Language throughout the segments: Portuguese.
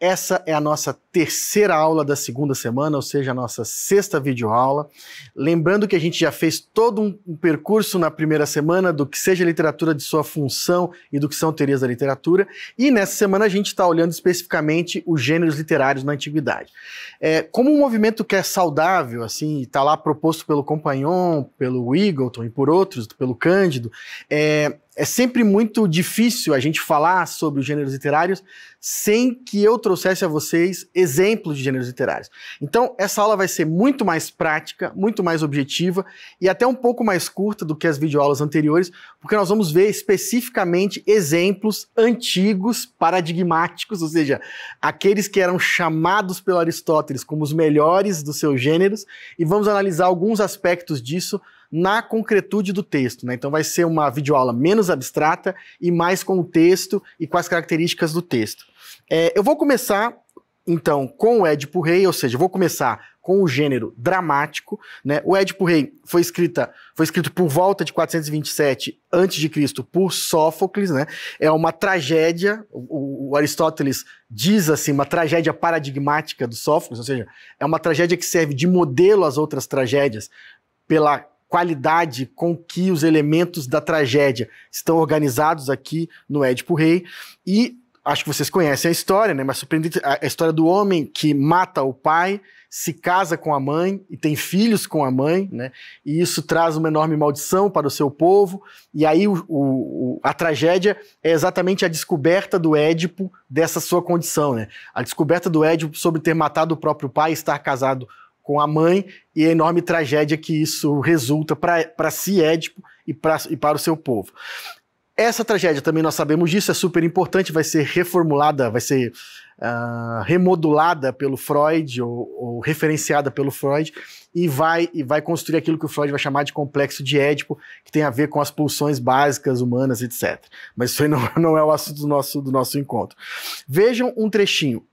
Essa é a nossa terceira aula da segunda semana, ou seja, a nossa sexta videoaula. Lembrando que a gente já fez todo um percurso na primeira semana do que seja literatura, de sua função e do que são teorias da literatura. E nessa semana a gente está olhando especificamente os gêneros literários na antiguidade. Como um movimento que é saudável, assim, está lá proposto pelo Compagnon, pelo Eagleton e por outros, pelo Cândido, é sempre muito difícil a gente falar sobre os gêneros literários sem que eu trouxesse a vocês exemplos de gêneros literários. Então, essa aula vai ser muito mais prática, muito mais objetiva e até um pouco mais curta do que as videoaulas anteriores, porque nós vamos ver especificamente exemplos antigos, paradigmáticos, ou seja, aqueles que eram chamados pelo Aristóteles como os melhores dos seus gêneros, e vamos analisar alguns aspectos disso na concretude do texto, né? Então vai ser uma videoaula menos abstrata e mais com o texto e com as características do texto. Eu vou começar, então, com o Édipo Rei, ou seja, eu vou começar com o gênero dramático, né? O Édipo Rei foi escrito por volta de 427 a.C. por Sófocles, né? É uma tragédia, o Aristóteles diz assim, uma tragédia paradigmática do Sófocles, ou seja, é uma tragédia que serve de modelo às outras tragédias pela qualidade com que os elementos da tragédia estão organizados aqui no Édipo Rei. E acho que vocês conhecem a história, né? Mas surpreendente a história do homem que mata o pai, se casa com a mãe e tem filhos com a mãe, né? E isso traz uma enorme maldição para o seu povo. E aí a tragédia é exatamente a descoberta do Édipo dessa sua condição, né? A descoberta do Édipo sobre ter matado o próprio pai e estar casado com a mãe, e a enorme tragédia que isso resulta para si, Édipo, e para o seu povo. Essa tragédia, também nós sabemos disso, é super importante, vai ser reformulada, vai ser remodulada pelo Freud, ou referenciada pelo Freud, e vai construir aquilo que o Freud vai chamar de complexo de Édipo, que tem a ver com as pulsões básicas humanas, etc. Mas isso aí não é o assunto do nosso encontro. Vejam um trechinho.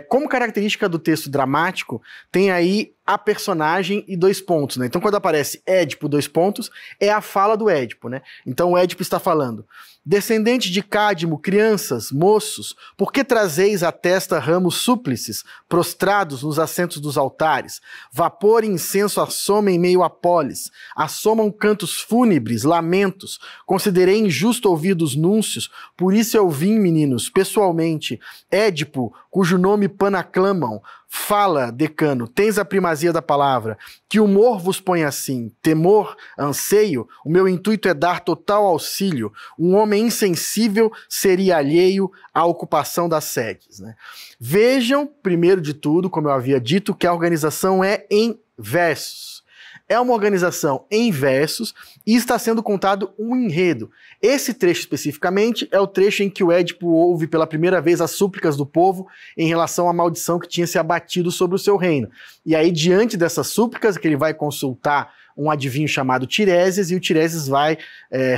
Como característica do texto dramático, tem aí a personagem e dois pontos, né? Então, quando aparece Édipo, dois pontos, é a fala do Édipo, né? Então, o Édipo está falando: descendente de Cádmo, crianças, moços, por que trazeis à testa ramos súplices, prostrados nos assentos dos altares? Vapor e incenso assomam em meio à polis, assomam cantos fúnebres, lamentos. Considerei injusto ouvir dos núncios, por isso eu vim, meninos, pessoalmente. Édipo, cujo nome panaclamam, fala, decano, tens a primazia da palavra, que humor vos põe assim, temor, anseio, o meu intuito é dar total auxílio, um homem insensível seria alheio à ocupação das sedes, né? Vejam, primeiro de tudo, como eu havia dito, que a organização é em versos. É uma organização em versos e está sendo contado um enredo. Esse trecho especificamente é o trecho em que o Édipo ouve pela primeira vez as súplicas do povo em relação à maldição que tinha se abatido sobre o seu reino. E aí, diante dessas súplicas, que ele vai consultar um adivinho chamado Tiresias, e o Tiresias vai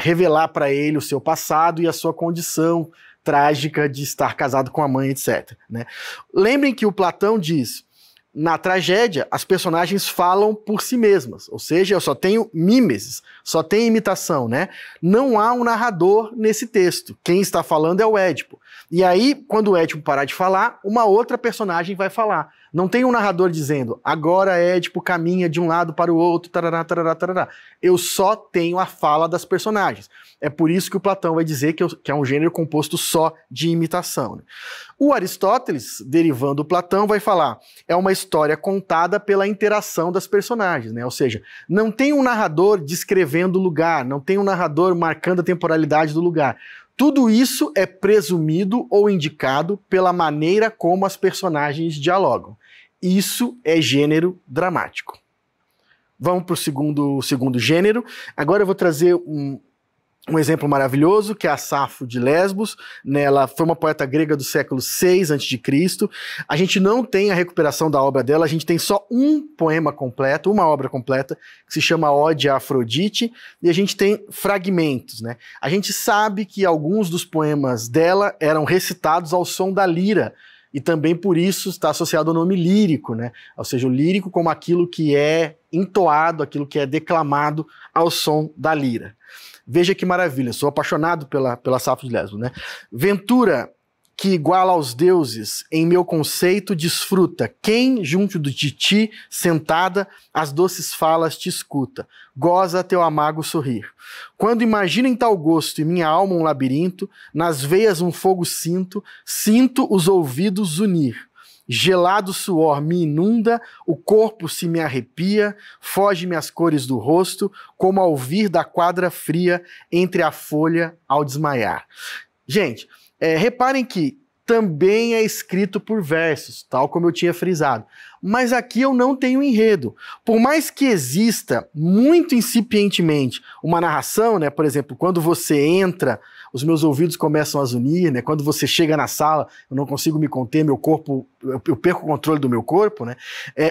revelar para ele o seu passado e a sua condição trágica de estar casado com a mãe, etc., né? Lembrem que o Platão diz: na tragédia, as personagens falam por si mesmas, ou seja, eu só tenho mimesis, só tenho imitação, né? Não há um narrador nesse texto. Quem está falando é o Édipo. E aí, quando o Édipo parar de falar, uma outra personagem vai falar. Não tem um narrador dizendo, agora Édipo caminha de um lado para o outro, tarará, tarará, tarará. Eu só tenho a fala das personagens. É por isso que o Platão vai dizer que é um gênero composto só de imitação, né? O Aristóteles, derivando do Platão, vai falar, é uma história contada pela interação das personagens, né? Ou seja, não tem um narrador descrevendo o lugar, não tem um narrador marcando a temporalidade do lugar. Tudo isso é presumido ou indicado pela maneira como as personagens dialogam. Isso é gênero dramático. Vamos para o segundo gênero. Agora eu vou trazer um exemplo maravilhoso, que é a Safo de Lesbos, né? Ela foi uma poeta grega do século VI a.C. A gente não tem a recuperação da obra dela, a gente tem só um poema completo, uma obra completa, que se chama Ode a Afrodite, e a gente tem fragmentos, né? A gente sabe que alguns dos poemas dela eram recitados ao som da lira, e também por isso está associado ao nome lírico, né? Ou seja, o lírico como aquilo que é entoado, aquilo que é declamado ao som da lira. Veja que maravilha, sou apaixonado pela Safo de Lesbos, né? Ventura que iguala aos deuses, em meu conceito desfruta. Quem junto de ti, sentada, as doces falas te escuta. Goza teu amargo sorrir. Quando imagino em tal gosto e minha alma um labirinto, nas veias um fogo sinto, sinto os ouvidos unir. Gelado suor me inunda, o corpo se me arrepia, foge-me as cores do rosto, como ao vir da quadra fria, entre a folha ao desmaiar. Gente, reparem que também é escrito por versos, tal como eu tinha frisado. Mas aqui eu não tenho enredo. Por mais que exista, muito incipientemente, uma narração, né? Por exemplo, quando você entra, os meus ouvidos começam a zunir, né? Quando você chega na sala, eu não consigo me conter, meu corpo, eu perco o controle do meu corpo, né?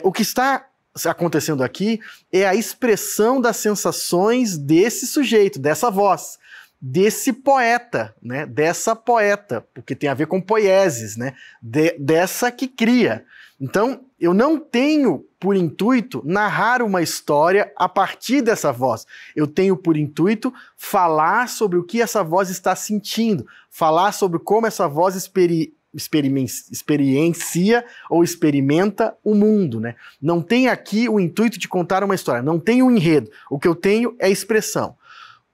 O que está acontecendo aqui é a expressão das sensações desse sujeito, dessa voz, desse poeta, né? Dessa poeta, porque tem a ver com poieses, né? Dessa que cria. Então, eu não tenho por intuito narrar uma história a partir dessa voz. Eu tenho por intuito falar sobre o que essa voz está sentindo, falar sobre como essa voz experiencia ou experimenta o mundo, né? Não tem aqui o intuito de contar uma história, não tem um enredo. O que eu tenho é expressão.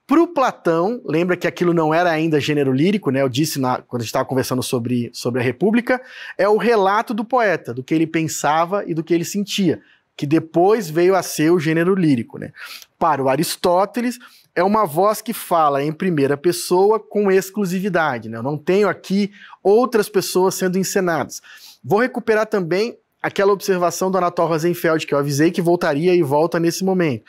Para o Platão, lembra que aquilo não era ainda gênero lírico, né? Eu disse quando a gente estava conversando sobre a República, é o relato do poeta, do que ele pensava e do que ele sentia, que depois veio a ser o gênero lírico, né? Para o Aristóteles, é uma voz que fala em primeira pessoa com exclusividade, né? Eu não tenho aqui outras pessoas sendo encenadas. Vou recuperar também aquela observação do Anatol Rosenfeld, que eu avisei que voltaria e volta nesse momento.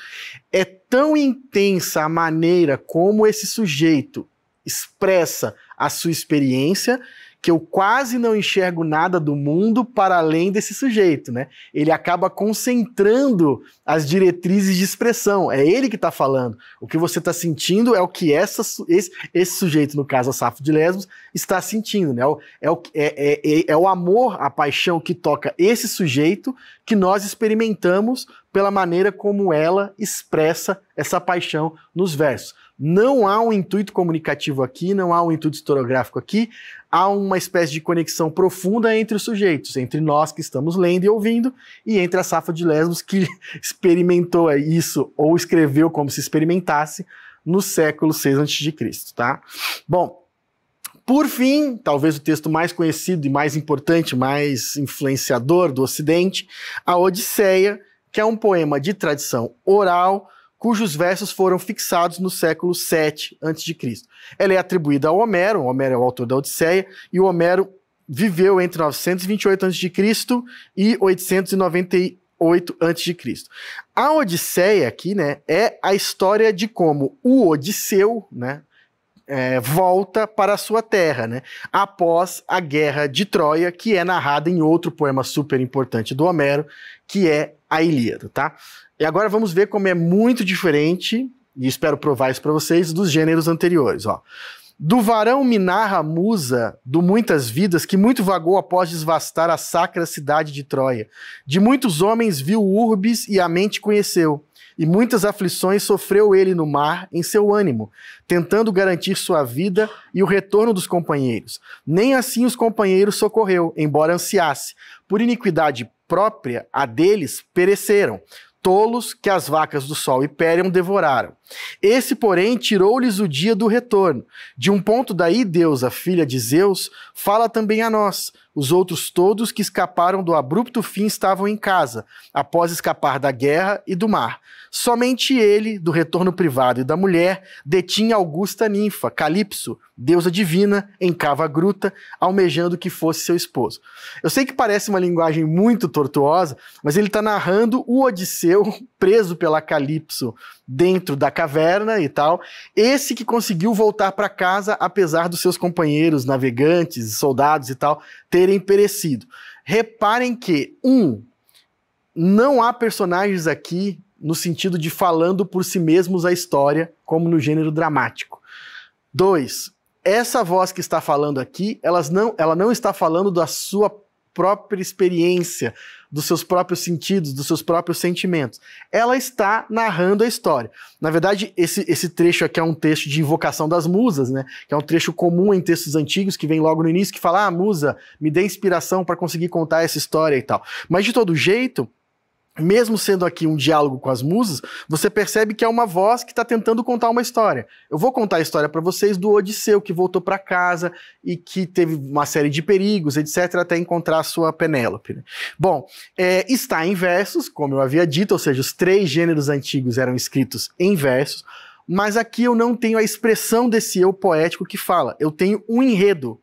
É tão intensa a maneira como esse sujeito expressa a sua experiência que eu quase não enxergo nada do mundo para além desse sujeito, né? Ele acaba concentrando as diretrizes de expressão. É ele que está falando. O que você está sentindo é o que esse sujeito, no caso a Safo de Lesbos, está sentindo, né? É o amor, a paixão que toca esse sujeito que nós experimentamos pela maneira como ela expressa essa paixão nos versos. Não há um intuito comunicativo aqui, não há um intuito historiográfico aqui, há uma espécie de conexão profunda entre os sujeitos, entre nós que estamos lendo e ouvindo, e entre a Safo de Lesbos que experimentou isso, ou escreveu como se experimentasse, no século VI a.C., tá? Bom, por fim, talvez o texto mais conhecido e mais importante, mais influenciador do Ocidente, a Odisseia, que é um poema de tradição oral, cujos versos foram fixados no século VII a.C. Ela é atribuída a Homero é o autor da Odisseia, e o Homero viveu entre 928 a.C. e 898 a.C. A Odisseia aqui, né, é a história de como o Odisseu, né, volta para a sua terra, né, após a guerra de Troia, que é narrada em outro poema super importante do Homero, que é a Ilíada, tá? E agora vamos ver como é muito diferente, e espero provar isso para vocês, dos gêneros anteriores, ó. Do varão me narra a musa do muitas vidas que muito vagou após desvastar a sacra cidade de Troia. De muitos homens viu urbes e a mente conheceu, e muitas aflições sofreu ele no mar em seu ânimo, tentando garantir sua vida e o retorno dos companheiros. Nem assim os companheiros socorreu, embora ansiasse. Por iniquidade própria, a deles pereceram. Tolos que as vacas do sol Hipérion devoraram. Esse, porém, tirou-lhes o dia do retorno. De um ponto daí, Deus, a filha de Zeus, fala também a nós. Os outros todos que escaparam do abrupto fim estavam em casa, após escapar da guerra e do mar. Somente ele, do retorno privado e da mulher, detinha a augusta ninfa, Calipso, deusa divina, em cava gruta, almejando que fosse seu esposo. Eu sei que parece uma linguagem muito tortuosa, mas ele está narrando o Odisseu preso pela Calipso dentro da caverna e tal. Esse que conseguiu voltar para casa apesar dos seus companheiros navegantes, soldados e tal, terem perecido. Reparem que, não há personagens aqui no sentido de falando por si mesmos a história, como no gênero dramático. 2, essa voz que está falando aqui, ela não está falando da sua própria experiência, dos seus próprios sentidos, dos seus próprios sentimentos. Ela está narrando a história. Na verdade, esse trecho aqui é um trecho de invocação das musas, né? Que é um trecho comum em textos antigos, que vem logo no início, que fala, musa, me dê inspiração para conseguir contar essa história e tal. Mas de todo jeito, mesmo sendo aqui um diálogo com as musas, você percebe que é uma voz que está tentando contar uma história. Eu vou contar a história para vocês do Odisseu, que voltou para casa e que teve uma série de perigos, etc., até encontrar a sua Penélope, né? Bom, está em versos, como eu havia dito, ou seja, os 3 gêneros antigos eram escritos em versos, mas aqui eu não tenho a expressão desse eu poético que fala. Eu tenho um enredo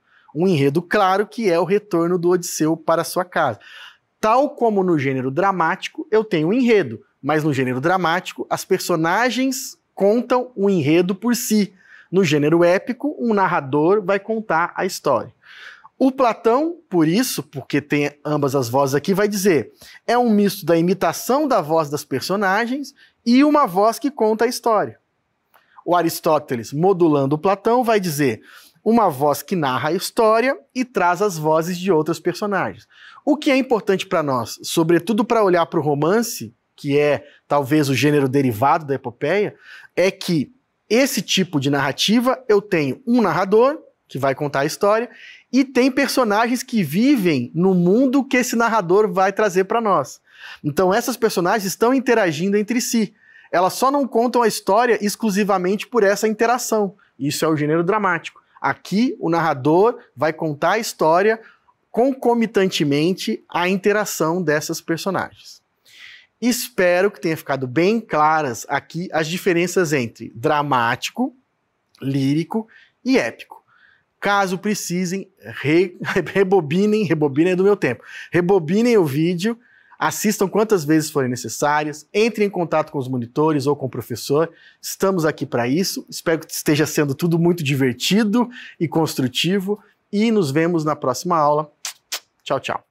claro, que é o retorno do Odisseu para sua casa. Tal como no gênero dramático, eu tenho um enredo, mas no gênero dramático, as personagens contam o enredo por si. No gênero épico, um narrador vai contar a história. O Platão, por isso, porque tem ambas as vozes aqui, vai dizer, é um misto da imitação da voz das personagens e uma voz que conta a história. O Aristóteles, modulando o Platão, vai dizer, uma voz que narra a história e traz as vozes de outros personagens. O que é importante para nós, sobretudo para olhar para o romance, que é talvez o gênero derivado da epopeia, é que esse tipo de narrativa eu tenho um narrador, que vai contar a história, e tem personagens que vivem no mundo que esse narrador vai trazer para nós. Então essas personagens estão interagindo entre si. Elas só não contam a história exclusivamente por essa interação. Isso é o gênero dramático. Aqui o narrador vai contar a história concomitantemente à interação dessas personagens. Espero que tenha ficado bem claras aqui as diferenças entre dramático, lírico e épico. Caso precisem, rebobinem é do meu tempo, rebobinem o vídeo, assistam quantas vezes forem necessárias, entrem em contato com os monitores ou com o professor, estamos aqui para isso, espero que esteja sendo tudo muito divertido e construtivo, e nos vemos na próxima aula. Tchau, tchau.